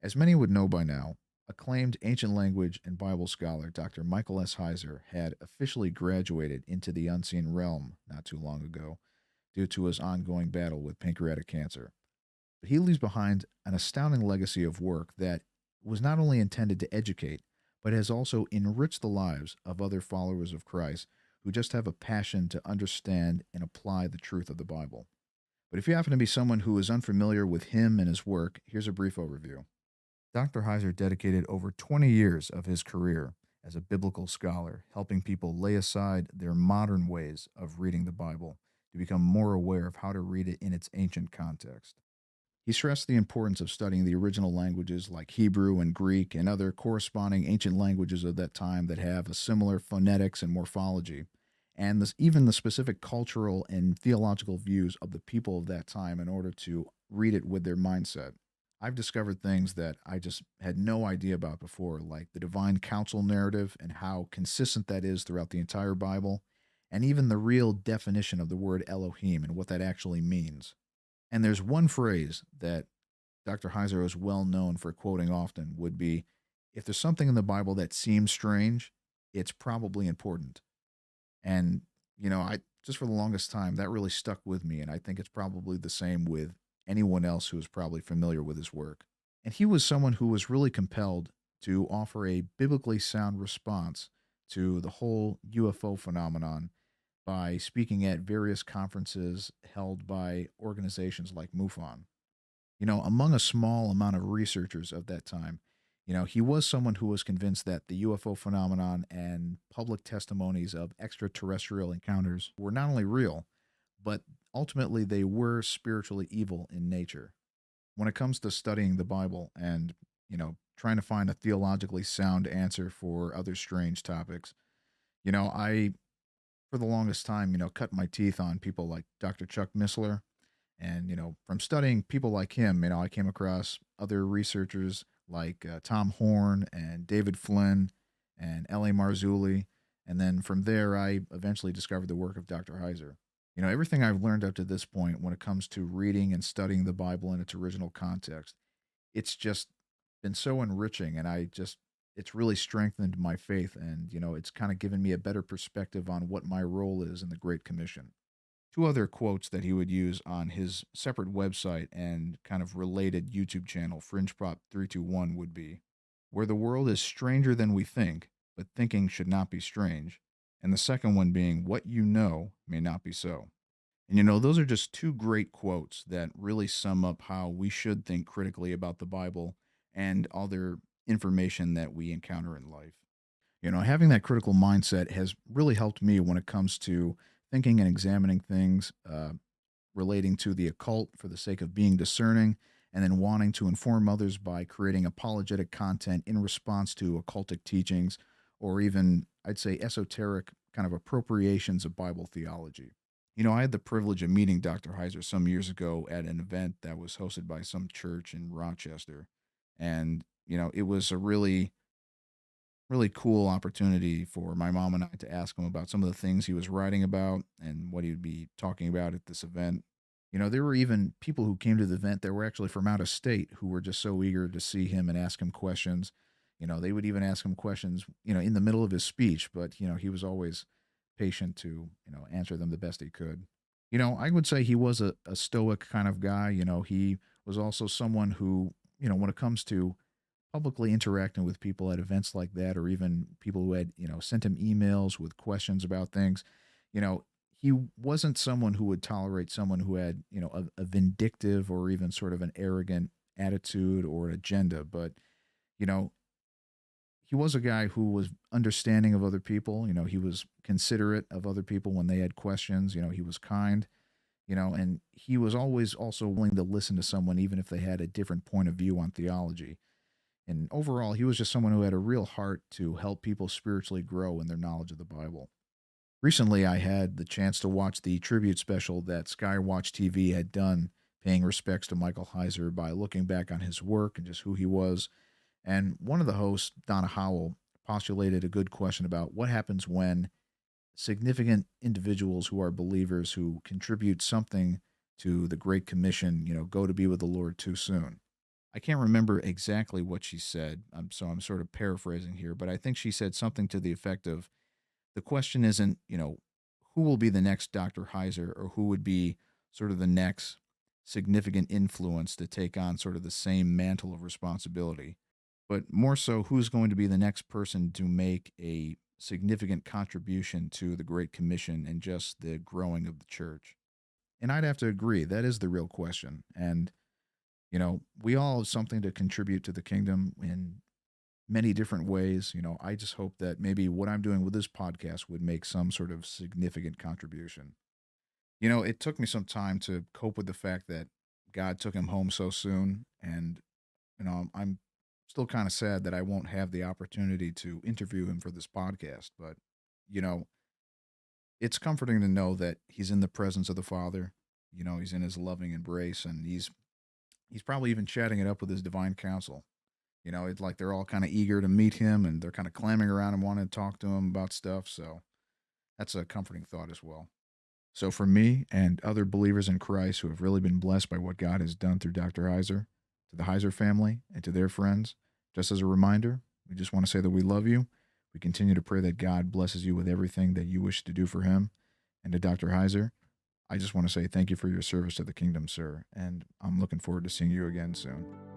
As many would know by now, acclaimed ancient language and Bible scholar Dr. Michael S. Heiser had officially graduated into the unseen realm not too long ago due to his ongoing battle with pancreatic cancer. But he leaves behind an astounding legacy of work that was not only intended to educate, but has also enriched the lives of other followers of Christ who just have a passion to understand and apply the truth of the Bible. But if you happen to be someone who is unfamiliar with him and his work, here's a brief overview. Dr. Heiser dedicated over 20 years of his career as a biblical scholar, helping people lay aside their modern ways of reading the Bible to become more aware of how to read it in its ancient context. He stressed the importance of studying the original languages like Hebrew and Greek and other corresponding ancient languages of that time that have a similar phonetics and morphology, and even the specific cultural and theological views of the people of that time in order to read it with their mindset. I've discovered things that I just had no idea about before, like the divine council narrative and how consistent that is throughout the entire Bible, and even the real definition of the word Elohim and what that actually means. And there's one phrase that Dr. Heiser is well known for quoting often would be, if there's something in the Bible that seems strange, it's probably important. And, I just for the longest time, that really stuck with me. And I think it's probably the same with anyone else who is probably familiar with his work. And he was someone who was really compelled to offer a biblically sound response to the whole UFO phenomenon by speaking at various conferences held by organizations like MUFON. Among a small amount of researchers of that time, he was someone who was convinced that the UFO phenomenon and public testimonies of extraterrestrial encounters were not only real, but ultimately they were spiritually evil in nature. When it comes to studying the Bible and, trying to find a theologically sound answer for other strange topics, I, for the longest time, cut my teeth on people like Dr. Chuck Missler, and, from studying people like him, I came across other researchers like Tom Horn and David Flynn and L.A. Marzulli. And then from there, I eventually discovered the work of Dr. Heiser. Everything I've learned up to this point when it comes to reading and studying the Bible in its original context, it's just been so enriching. And it's really strengthened my faith. And, it's kind of given me a better perspective on what my role is in the Great Commission. Two other quotes that he would use on his separate website and kind of related YouTube channel, Fringe Prop 321, would be, where the world is stranger than we think, but thinking should not be strange. And the second one being, what you know may not be so. And those are just two great quotes that really sum up how we should think critically about the Bible and other information that we encounter in life. Having that critical mindset has really helped me when it comes to thinking and examining things relating to the occult for the sake of being discerning and then wanting to inform others by creating apologetic content in response to occultic teachings or even, I'd say, esoteric kind of appropriations of Bible theology. I had the privilege of meeting Dr. Heiser some years ago at an event that was hosted by some church in Rochester. And, it was a really cool opportunity for my mom and I to ask him about some of the things he was writing about and what he would be talking about at this event. There were even people who came to the event that were actually from out of state who were just so eager to see him and ask him questions. They would even ask him questions, in the middle of his speech, but, he was always patient to, answer them the best he could. I would say he was a stoic kind of guy. He was also someone who, when it comes to publicly interacting with people at events like that, or even people who had, sent him emails with questions about things, you know, he wasn't someone who would tolerate someone who had, a vindictive or even sort of an arrogant attitude or agenda. But, you know, he was a guy who was understanding of other people. He was considerate of other people when they had questions. He was kind, and he was always also willing to listen to someone, even if they had a different point of view on theology. And overall, he was just someone who had a real heart to help people spiritually grow in their knowledge of the Bible. Recently, I had the chance to watch the tribute special that Skywatch TV had done, paying respects to Michael Heiser by looking back on his work and just who he was. And one of the hosts, Donna Howell, postulated a good question about what happens when significant individuals who are believers who contribute something to the Great Commission, go to be with the Lord too soon. I can't remember exactly what she said, so I'm sort of paraphrasing here, but I think she said something to the effect of the question isn't, who will be the next Dr. Heiser or who would be sort of the next significant influence to take on sort of the same mantle of responsibility, but more so who's going to be the next person to make a significant contribution to the Great Commission and just the growing of the church. And I'd have to agree, that is the real question. And, we all have something to contribute to the kingdom in many different ways. I just hope that maybe what I'm doing with this podcast would make some sort of significant contribution. It took me some time to cope with the fact that God took him home so soon. And, I'm still kind of sad that I won't have the opportunity to interview him for this podcast. But, you know, it's comforting to know that he's in the presence of the Father. He's in his loving embrace, and he's probably even chatting it up with his divine counsel. It's like they're all kind of eager to meet him, and they're kind of clamoring around and wanting to talk to him about stuff. So that's a comforting thought as well. So for me and other believers in Christ who have really been blessed by what God has done through Dr. Heiser, to the Heiser family and to their friends, just as a reminder, we just want to say that we love you. We continue to pray that God blesses you with everything that you wish to do for him. And to Dr. Heiser, I just want to say thank you for your service to the kingdom, sir. And I'm looking forward to seeing you again soon.